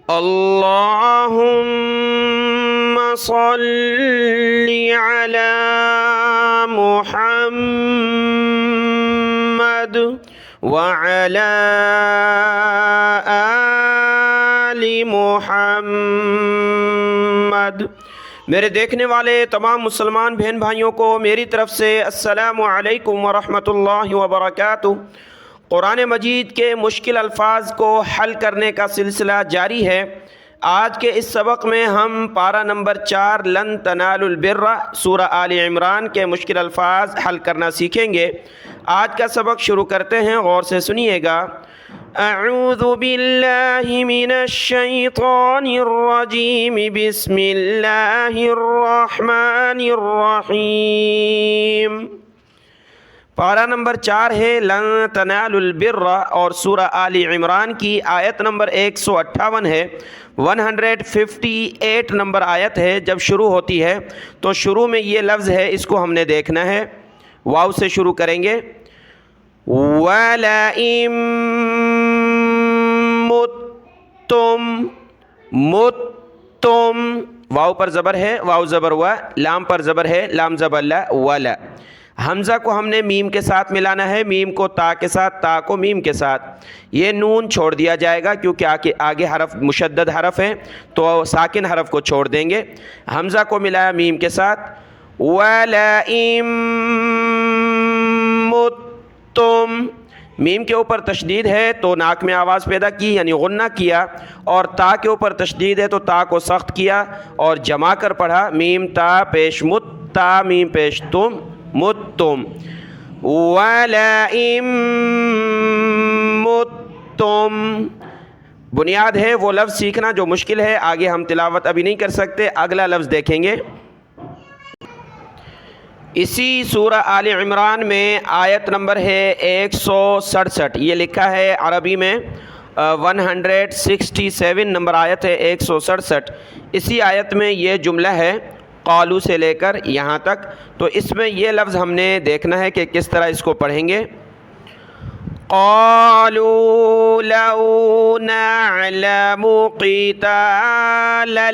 اللهم صل على محمد وعلى آل محمد۔ میرے دیکھنے والے تمام مسلمان بہن بھائیوں کو میری طرف سے السلام علیکم ورحمۃ اللہ وبرکاتہ۔ قرآن مجید کے مشکل الفاظ کو حل کرنے کا سلسلہ جاری ہے۔ آج کے اس سبق میں ہم پارہ نمبر 4 لن تنالوا البر سورہ آل عمران کے مشکل الفاظ حل کرنا سیکھیں گے۔ آج کا سبق شروع کرتے ہیں، غور سے سنیے گا۔ اعوذ باللہ من الشیطان الرجیم، بسم اللہ الرحمن الرحیم۔ پارہ نمبر 4 ہے لن تنالوا البر اور سورہ آل عمران کی آیت نمبر 158 ہے، 158 نمبر آیت ہے۔ جب شروع ہوتی ہے تو شروع میں یہ لفظ ہے، اس کو ہم نے دیکھنا ہے۔ واو سے شروع کریں گے۔ وَلَئِن مُتُّمْ، مُتُّمْ، واو پر زبر ہے، واو زبر و، لام پر زبر ہے، لام زبر لا، ولا۔ حمزہ کو ہم نے میم کے ساتھ ملانا ہے، میم کو تا کے ساتھ، تا کو میم کے ساتھ۔ یہ نون چھوڑ دیا جائے گا کیونکہ آگے حرف مشدد حرف ہے تو ساکن حرف کو چھوڑ دیں گے۔ حمزہ کو ملایا میم کے ساتھ۔ وَلَئِن مُتُّمْ، میم کے اوپر تشدید ہے تو ناک میں آواز پیدا کی یعنی غنہ کیا، اور تا کے اوپر تشدید ہے تو تا کو سخت کیا اور جما کر پڑھا، میم تا پیش مت، تا میم پیش تم، متم۔ وَلَئِن مُتُّمْ، بنیاد ہے وہ لفظ سیکھنا جو مشکل ہے، آگے ہم تلاوت ابھی نہیں کر سکتے، اگلا لفظ دیکھیں گے۔ اسی سورہ آل عمران میں آیت نمبر ہے 167، یہ لکھا ہے عربی میں 167 نمبر آیت ہے، 167۔ اسی آیت میں یہ جملہ ہے قالو سے لے کر یہاں تک، تو اس میں یہ لفظ ہم نے دیکھنا ہے کہ کس طرح اس کو پڑھیں گے۔ قالوا لو نعلم قتالا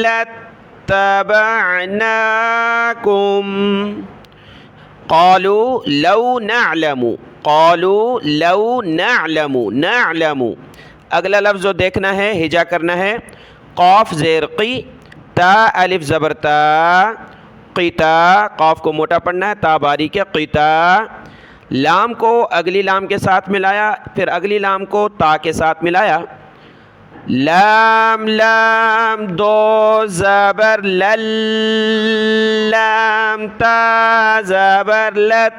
لاتبعناكم، قالوا لو نعلم، قالوا لو نعلم، نعلم۔ اگلا لفظ جو دیکھنا ہے، ہجا کرنا ہے، قاف زیر قی، تا الف زبر تا، قتا، قاف کو موٹا پڑھنا ہے، تا باریک ہے، قتا۔ لام کو اگلی لام کے ساتھ ملایا، پھر اگلی لام کو تا کے ساتھ ملایا۔ لام لام دو زبر لل، لام تا زبر لت،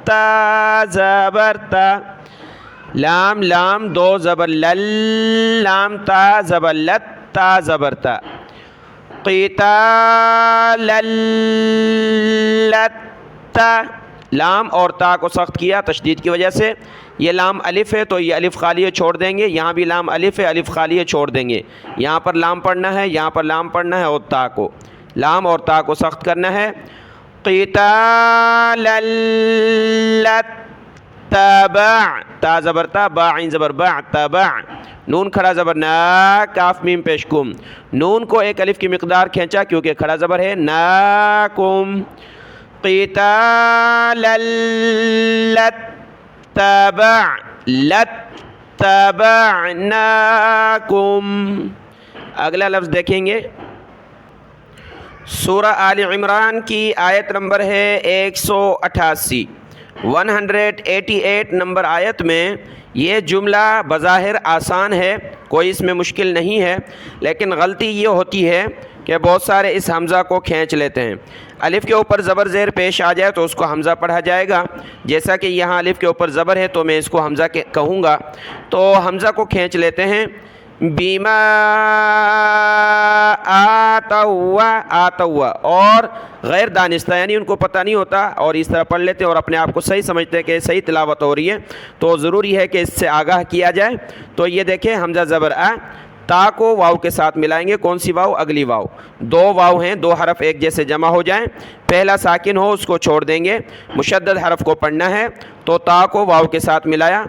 تا زبر تا، لام لام دو زبر لل، لام تا زبر لت، تا زبر تا۔ قتالا لتا، لام اور تا کو سخت کیا تشدید کی وجہ سے، یہ لام الف ہے تو یہ الف خالیہ چھوڑ دیں گے، یہاں بھی لام الف ہے، الف خالیہ چھوڑ دیں گے، یہاں پر لام پڑھنا ہے، یہاں پر لام پڑھنا ہے، اور تا کو، لام اور تا کو سخت کرنا ہے۔ قتالا لتبع، تا زبر تا، با عین زبر با، تبع، نون کھڑا زبر نا، کاف میم پیش کم، نون کو ایک الف کی مقدار کھینچا کیونکہ کھڑا زبر ہے، ناکم۔ قتالا لتبع، لتبعناکم۔ اگلا لفظ دیکھیں گے، سورہ آل عمران کی آیت نمبر ہے 188، 188 نمبر آیت میں یہ جملہ بظاہر آسان ہے، کوئی اس میں مشکل نہیں ہے، لیکن غلطی یہ ہوتی ہے کہ بہت سارے اس حمزہ کو کھینچ لیتے ہیں۔ الف کے اوپر زبر زیر پیش آ جائے تو اس کو حمزہ پڑھا جائے گا، جیسا کہ یہاں الف کے اوپر زبر ہے تو میں اس کو حمزہ کہوں گا، تو حمزہ کو کھینچ لیتے ہیں۔ بیما آتوا، آتوا، اور غیر دانستہ یعنی ان کو پتہ نہیں ہوتا اور اس طرح پڑھ لیتے اور اپنے آپ کو صحیح سمجھتے کہ صحیح تلاوت ہو رہی ہے، تو ضروری ہے کہ اس سے آگاہ کیا جائے۔ تو یہ دیکھیں حمزہ زبر آ، تا کو واو کے ساتھ ملائیں گے، کون سی واو؟ اگلی واو، دو واو ہیں، دو حرف ایک جیسے جمع ہو جائیں، پہلا ساکن ہو اس کو چھوڑ دیں گے، مشدد حرف کو پڑھنا ہے، تو تا کو واو کے ساتھ ملایا،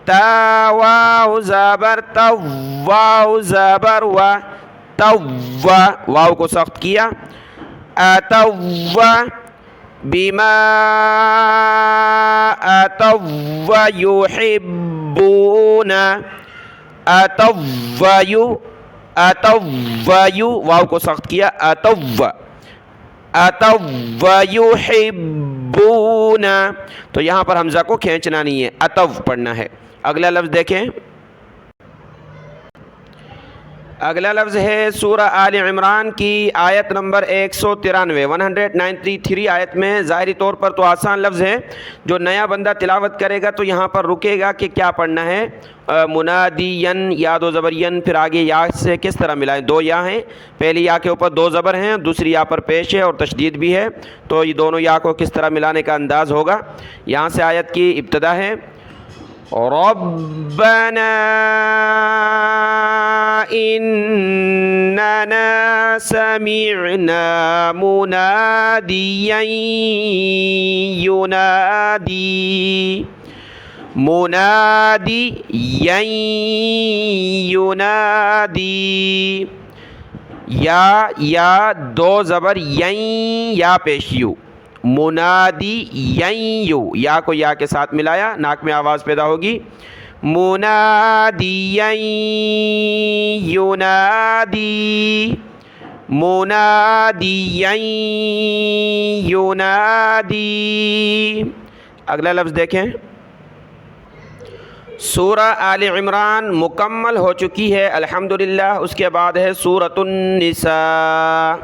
تا واو زبر تو واو زبر و تو واو کو سخت کیا اتو بما اتو یحبون اتو واو کو سخت کیا اتو یحبون، تو یہاں پر حمزہ کو کھینچنا نہیں ہے، اتو پڑھنا ہے۔ اگلا لفظ دیکھیں، اگلا لفظ ہے سورہ آل عمران کی آیت نمبر 193 193 آیت میں۔ ظاہری طور پر تو آسان لفظ ہے، جو نیا بندہ تلاوت کرے گا تو یہاں پر رکے گا کہ کیا پڑھنا ہے۔ منادین یا دو زبر ین، پھر آگے یا سے کس طرح ملائیں، دو یا ہیں، پہلی یا کے اوپر دو زبر ہیں، دوسری یا پر پیش ہے اور تشدید بھی ہے، تو یہ دونوں یا کو کس طرح ملانے کا انداز ہوگا۔ یہاں سے آیت کی ابتدا ہے ربنا اننا سمعنا منادیا ینادی، یا دو زبر ین یا پیش یو، منادی یو، یا کو یا کے ساتھ ملایا، ناک میں آواز پیدا ہوگی، منادی ینادی، منادی ینادی۔ اگلا لفظ دیکھیں، سورہ آل عمران مکمل ہو چکی ہے الحمدللہ۔ اس کے بعد ہے سورۃ النساء۔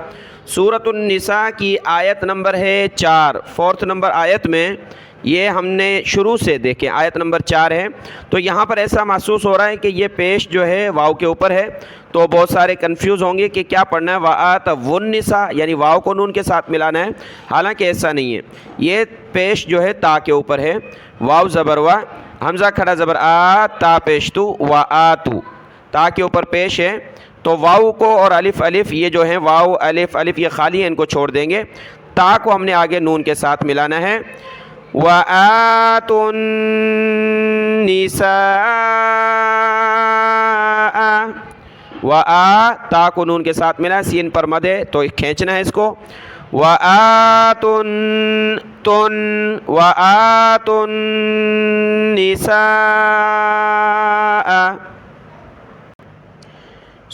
سورۃ النساء کی آیت نمبر ہے 4، 4 نمبر آیت میں یہ ہم نے شروع سے دیکھیں، آیت نمبر 4 ہے، تو یہاں پر ایسا محسوس ہو رہا ہے کہ یہ پیش جو ہے واو کے اوپر ہے، تو بہت سارے کنفیوز ہوں گے کہ کیا پڑھنا ہے، وَآتَوُا النِّسَاء یعنی واو کو نون کے ساتھ ملانا ہے، حالانکہ ایسا نہیں ہے، یہ پیش جو ہے تا کے اوپر ہے، واو زبر وا، حمزہ کھڑا زبر آ، تا پیش تو، وَآتُو تا کے اوپر پیش ہے، تو واو کو اور الف الف یہ جو ہیں واو الف الف یہ خالی ہیں، ان کو چھوڑ دیں گے، تا کو ہم نے آگے نون کے ساتھ ملانا ہے، وَآتُوا النِّسَاءَ، تا کو نون کے ساتھ ملا، سین پر مد ہے تو کھینچنا ہے اس کو، وَآتُوا النِّسَاءَ۔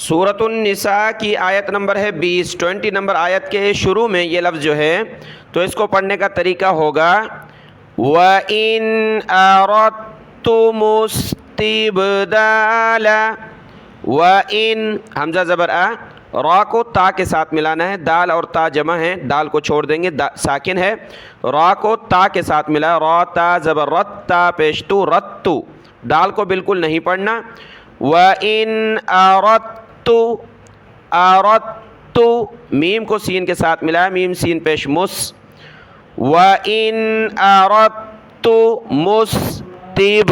سورۃ النساء کی آیت نمبر ہے 20، 20 نمبر آیت کے شروع میں یہ لفظ جو ہے، تو اس کو پڑھنے کا طریقہ ہوگا وَإِنْ أَرَدْتُمُ اسْتِبْدَالَ، وَإِنْ حمزہ زبر آ، را کو تا کے ساتھ ملانا ہے، دال اور تا جمع ہیں، دال کو چھوڑ دیں گے، ساکن ہے، را کو تا کے ساتھ ملا، را تا زبر رت، تا پیشتو رتو، دال کو بالکل نہیں پڑھنا، وَإِنْ أَرَدْتُ میم کو سین کے ساتھ ملا، میم سین پیش مس، وَإِنْ أَرَدْتُ مُسْتِبْدَالَ،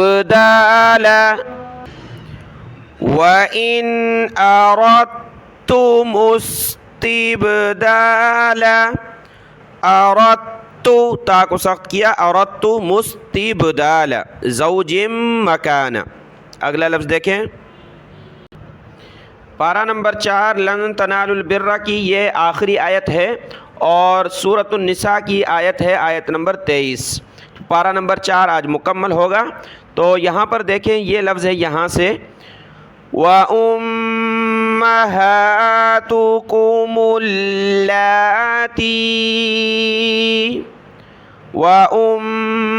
وَإِنْ أَرَدْتُ مُسْتِبْدَالَ، أَرَدْتُ تا کو سخت کیا، أَرَدْتُ مُسْتِبْدَالَ زَوْجٍ مَكَانَ۔ اگلا لفظ دیکھیں، پارہ نمبر 4 لن تنالوا البر کی یہ آخری آیت ہے، اور سورۃ النساء کی آیت ہے آیت نمبر 23۔ پارہ نمبر 4 آج مکمل ہوگا، تو یہاں پر دیکھیں یہ لفظ ہے یہاں سے وَأُمَّهَاتُكُمُ اللَّاتِي، وَأُمَّهَا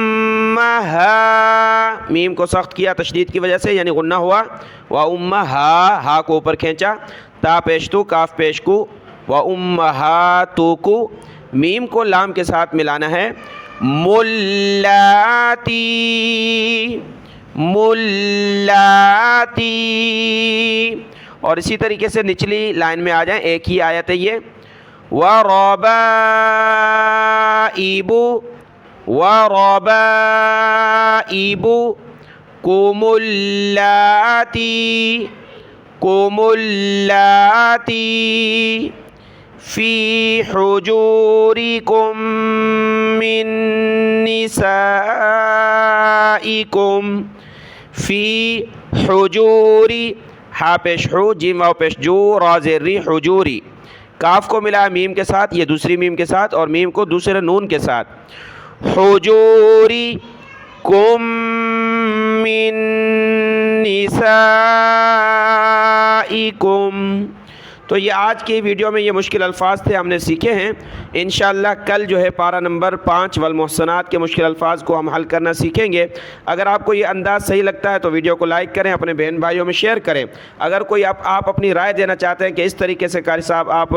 میم کو سخت کیا تشدید کی وجہ سے، یعنی غنہ ہوا، وَأُمَّهَا ہا کو اوپر کھینچا، تا پیشتو کاف پیشکو، وَأُمَّهَاتُكُ میم کو لام کے ساتھ ملانا ہے، مُلَّاتِي اور اسی طریقے سے نچلی لائن میں آ جائیں، ایک ہی آیت ہے یہ، وَرَبَائِبُكُمُ اللَّاتِي فِي حُجُورِكُم مِّن نِّسَائِكُمْ فی حجوری، ہا پیش ہو، جیم واو پیش جو، را زیر ری، حجوری، کاف کو ملا میم کے ساتھ، یہ دوسری میم کے ساتھ، اور میم کو دوسرے نون کے ساتھ، حجوری کم من نسائکم۔ تو یہ آج کی ویڈیو میں یہ مشکل الفاظ تھے، ہم نے سیکھے ہیں۔ انشاءاللہ کل جو ہے پارہ نمبر 5 والمحصنات کے مشکل الفاظ کو ہم حل کرنا سیکھیں گے۔ اگر آپ کو یہ انداز صحیح لگتا ہے تو ویڈیو کو لائک کریں، اپنے بہن بھائیوں میں شیئر کریں۔ اگر کوئی آپ اپنی رائے دینا چاہتے ہیں کہ اس طریقے سے قاری صاحب آپ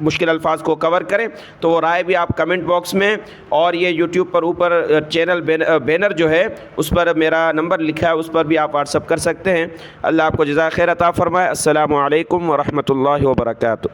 مشکل الفاظ کو کور کریں تو وہ رائے بھی آپ کمنٹ باکس میں، اور یہ یوٹیوب پر اوپر چینل بینر جو ہے اس پر میرا نمبر لکھا ہے، اس پر بھی آپ واٹس اپ کر سکتے ہیں۔ اللہ آپ کو جزائے خیر عطا فرمائے۔ السلام علیکم ورحمۃ اللہ وبرکاتہ۔